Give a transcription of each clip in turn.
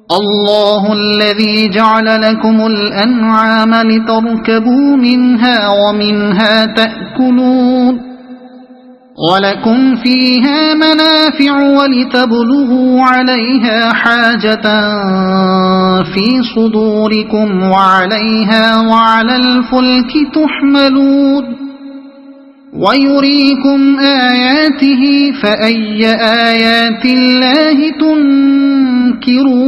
اللہ الذی جعل لکم الانعام لترکبوا منها ومنها تأکلون وَلَكُمْ فِيهَا مَنَافِعُ وَلِتَبْلُغُوا عَلَيْهَا حَاجَةً فِي صُدُورِكُمْ وَعَلَيْهَا وَعَلَى الْفُلْكِ تُحْمَلُونَ وَيُرِيكُمْ آيَاتِهِ فَأَيَّ آيَاتِ اللَّهِ تُنْكِرُونَ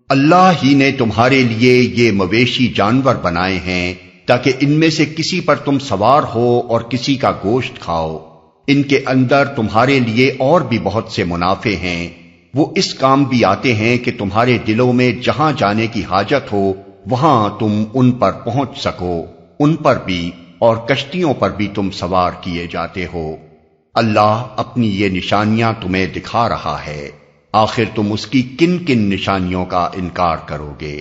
اللہ ہی نے تمہارے لیے یہ مویشی جانور بنائے ہیں تاکہ ان میں سے کسی پر تم سوار ہو اور کسی کا گوشت کھاؤ۔ ان کے اندر تمہارے لیے اور بھی بہت سے منافع ہیں، وہ اس کام بھی آتے ہیں کہ تمہارے دلوں میں جہاں جانے کی حاجت ہو وہاں تم ان پر پہنچ سکو، ان پر بھی اور کشتیوں پر بھی تم سوار کیے جاتے ہو۔ اللہ اپنی یہ نشانیاں تمہیں دکھا رہا ہے، آخر تم اس کی کن کن نشانیوں کا انکار کرو گے؟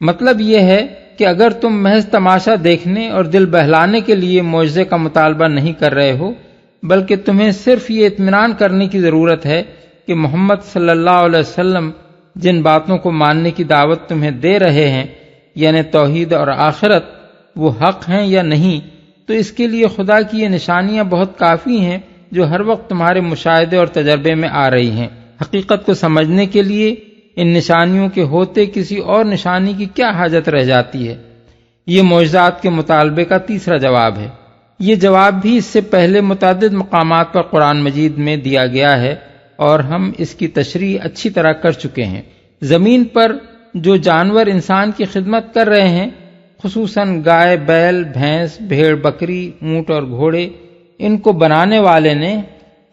مطلب یہ ہے کہ اگر تم محض تماشا دیکھنے اور دل بہلانے کے لیے معجزے کا مطالبہ نہیں کر رہے ہو، بلکہ تمہیں صرف یہ اطمینان کرنے کی ضرورت ہے کہ محمد صلی اللہ علیہ وسلم جن باتوں کو ماننے کی دعوت تمہیں دے رہے ہیں، یعنی توحید اور آخرت، وہ حق ہیں یا نہیں، تو اس کے لیے خدا کی یہ نشانیاں بہت کافی ہیں جو ہر وقت تمہارے مشاہدے اور تجربے میں آ رہی ہیں۔ حقیقت کو سمجھنے کے لیے ان نشانیوں کے ہوتے کسی اور نشانی کی کیا حاجت رہ جاتی ہے؟ یہ معجزات کے مطالبے کا تیسرا جواب ہے۔ یہ جواب بھی اس سے پہلے متعدد مقامات پر قرآن مجید میں دیا گیا ہے اور ہم اس کی تشریح اچھی طرح کر چکے ہیں۔ زمین پر جو جانور انسان کی خدمت کر رہے ہیں، خصوصاً گائے، بیل، بھینس، بھیڑ، بکری، اونٹ اور گھوڑے، ان کو بنانے والے نے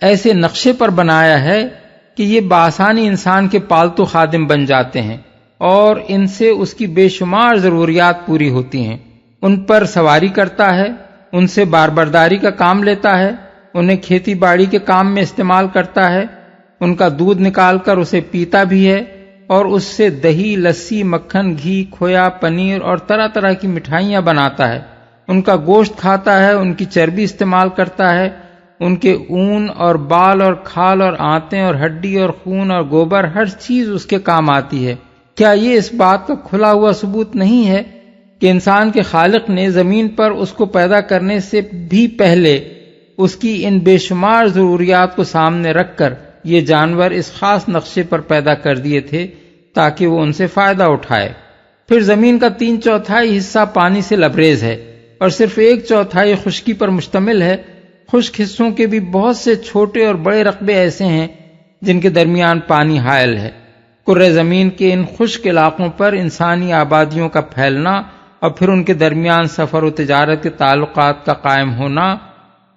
ایسے نقشے پر بنایا ہے کہ یہ بآسانی انسان کے پالتو خادم بن جاتے ہیں اور ان سے اس کی بے شمار ضروریات پوری ہوتی ہیں۔ ان پر سواری کرتا ہے، ان سے باربرداری کا کام لیتا ہے، انہیں کھیتی باڑی کے کام میں استعمال کرتا ہے، ان کا دودھ نکال کر اسے پیتا بھی ہے اور اس سے دہی، لسی، مکھن، گھی، کھویا، پنیر اور طرح طرح کی مٹھائیاں بناتا ہے، ان کا گوشت کھاتا ہے، ان کی چربی استعمال کرتا ہے، ان کے اون اور بال اور کھال اور آنتیں اور ہڈی اور خون اور گوبر، ہر چیز اس کے کام آتی ہے۔ کیا یہ اس بات کا کھلا ہوا ثبوت نہیں ہے کہ انسان کے خالق نے زمین پر اس کو پیدا کرنے سے بھی پہلے اس کی ان بے شمار ضروریات کو سامنے رکھ کر یہ جانور اس خاص نقشے پر پیدا کر دیے تھے تاکہ وہ ان سے فائدہ اٹھائے؟ پھر زمین کا 3/4 حصہ پانی سے لبریز ہے اور صرف 1/4 خشکی پر مشتمل ہے۔ خشک حصوں کے بھی بہت سے چھوٹے اور بڑے رقبے ایسے ہیں جن کے درمیان پانی حائل ہے۔ کرۂ زمین کے ان خشک علاقوں پر انسانی آبادیوں کا پھیلنا اور پھر ان کے درمیان سفر و تجارت کے تعلقات کا قائم ہونا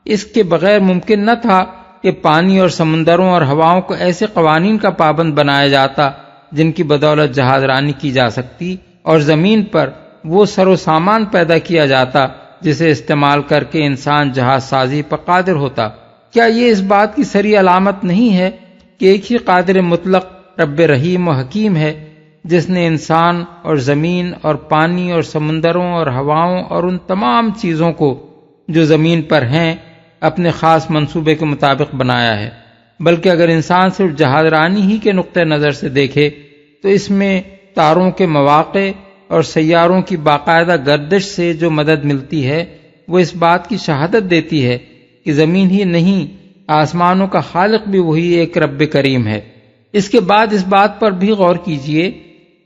اس کے بغیر ممکن نہ تھا کہ پانی اور سمندروں اور ہواؤں کو ایسے قوانین کا پابند بنایا جاتا جن کی بدولت جہاز رانی کی جا سکتی، اور زمین پر وہ سر و سامان پیدا کیا جاتا جسے استعمال کر کے انسان جہاز سازی پر قادر ہوتا۔ کیا یہ اس بات کی صریح علامت نہیں ہے کہ ایک ہی قادر مطلق رب رحیم و حکیم ہے جس نے انسان اور زمین اور پانی اور سمندروں اور ہواؤں اور ان تمام چیزوں کو جو زمین پر ہیں اپنے خاص منصوبے کے مطابق بنایا ہے؟ بلکہ اگر انسان صرف جہاز رانی ہی کے نقطہ نظر سے دیکھے تو اس میں تاروں کے مواقع اور سیاروں کی باقاعدہ گردش سے جو مدد ملتی ہے وہ اس بات کی شہادت دیتی ہے کہ زمین ہی نہیں، آسمانوں کا خالق بھی وہی ایک رب کریم ہے۔ اس کے بعد اس بات پر بھی غور کیجئے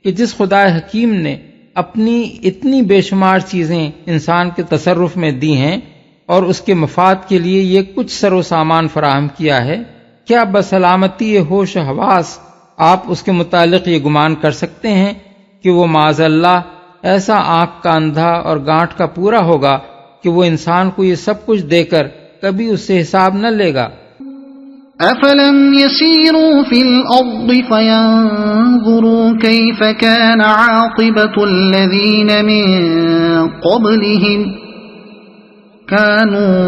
کہ جس خدا حکیم نے اپنی اتنی بے شمار چیزیں انسان کے تصرف میں دی ہیں اور اس کے مفاد کے لیے یہ کچھ سر و سامان فراہم کیا ہے، کیا بسلامتی ہوش و حواس آپ اس کے متعلق یہ گمان کر سکتے ہیں کہ وہ معاذ اللہ ایسا آنکھ کا اندھا اور گانٹھ کا پورا ہوگا کہ وہ انسان کو یہ سب کچھ دے کر کبھی اس سے حساب نہ لے گا؟ أَفَلَمْ يَسِيرُوا فِي الْأَرْضِ فَيَنْظُرُوا كَيْفَ كَانَ عَاقِبَةُ الَّذِينَ مِنْ قَبْلِهِمْ كَانُوا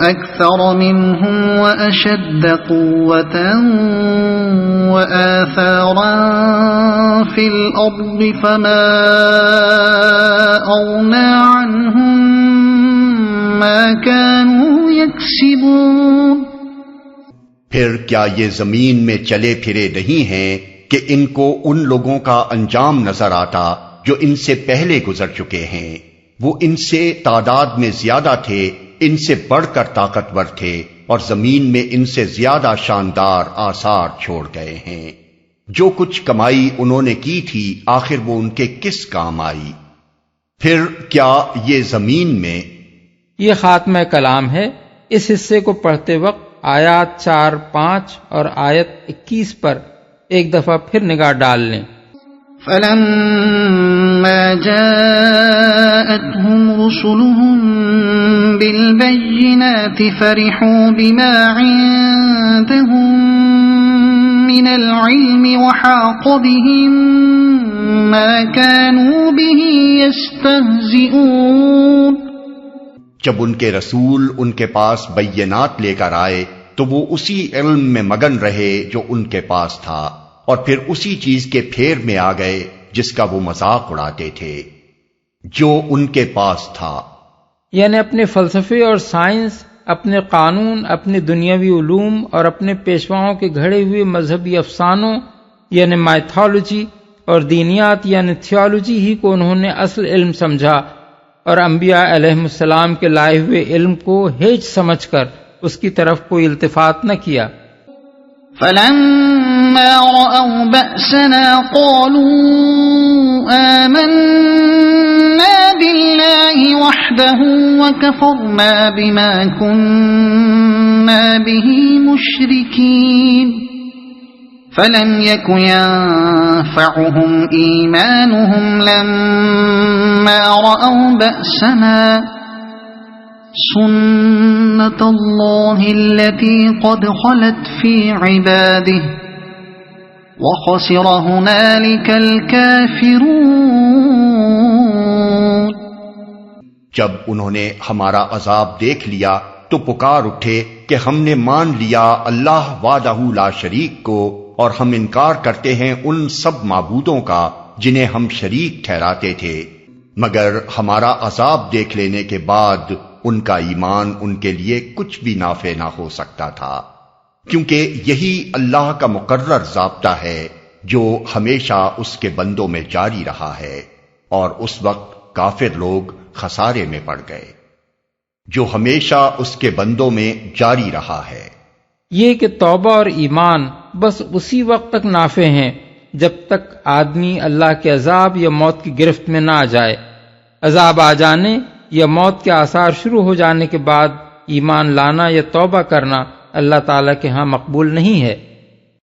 أَكْثَرَ مِنْهُمْ وَأَشَدَّ قُوَّةً وَآثَارًا فِي الْأَرْضِ فَمَا أَغْنَى عَنْهُمْ مَا كَانُوا يَكْسِبُونَ۔ پھر کیا یہ زمین میں چلے پھرے نہیں ہیں کہ ان کو ان لوگوں کا انجام نظر آتا جو ان سے پہلے گزر چکے ہیں، وہ ان سے تعداد میں زیادہ تھے، ان سے بڑھ کر طاقتور تھے، اور زمین میں ان سے زیادہ شاندار آثار چھوڑ گئے ہیں۔ جو کچھ کمائی انہوں نے کی تھی آخر وہ ان کے کس کام آئی؟ پھر کیا یہ زمین میں یہ خاتمہ کلام ہے۔ اس حصے کو پڑھتے وقت آیات 4، 5 اور آیت 21 پر ایک دفعہ پھر نگاہ ڈال لیں۔ فلما جاءتهم رسلهم بالبينات فرحوا بما عندهم من العلم وحاق بهم ما كانوا به يستهزئون۔ جب ان کے رسول ان کے پاس بینات لے کر آئے تو وہ اسی علم میں مگن رہے جو ان کے پاس تھا، اور پھر اسی چیز کے پھیر میں آ گئے جس کا وہ مذاق اڑاتے تھے جو ان کے پاس تھا۔ یعنی اپنے فلسفے اور سائنس، اپنے قانون، اپنے دنیاوی علوم اور اپنے پیشواؤں کے گھڑے ہوئے مذہبی افسانوں یعنی مائتھولوجی اور دینیات یعنی تھیولوجی ہی کو انہوں نے اصل علم سمجھا، اور انبیاء علیہم السلام کے لائے ہوئے علم کو ہیچ سمجھ کر اس کی طرف کوئی التفات نہ کیا۔ فلما رأوا بأسنا قالوا آمنا بالله وحده وكفرنا بما كنا به مشركين فلم يك ينفعهم إيمانهم لما رأوا بأسنا سنة الله التي قد خلت في عباده وخسر هنالك الكافرون۔ جب انہوں نے ہمارا عذاب دیکھ لیا تو پکار اٹھے کہ ہم نے مان لیا اللہ وحدہ لا شریک کو، اور ہم انکار کرتے ہیں ان سب معبودوں کا جنہیں ہم شریک ٹھہراتے تھے، مگر ہمارا عذاب دیکھ لینے کے بعد ان کا ایمان ان کے لیے کچھ بھی نافع نہ ہو سکتا تھا، کیونکہ یہی اللہ کا مقرر ضابطہ ہے جو ہمیشہ اس کے بندوں میں جاری رہا ہے، اور اس وقت کافر لوگ خسارے میں پڑ گئے جو ہمیشہ اس کے بندوں میں جاری رہا ہے۔ یہ کہ توبہ اور ایمان بس اسی وقت تک نافع ہیں جب تک آدمی اللہ کے عذاب یا موت کی گرفت میں نہ آ جائے۔ عذاب آ جانے یا موت کے آثار شروع ہو جانے کے بعد ایمان لانا یا توبہ کرنا اللہ تعالیٰ کے ہاں مقبول نہیں ہے۔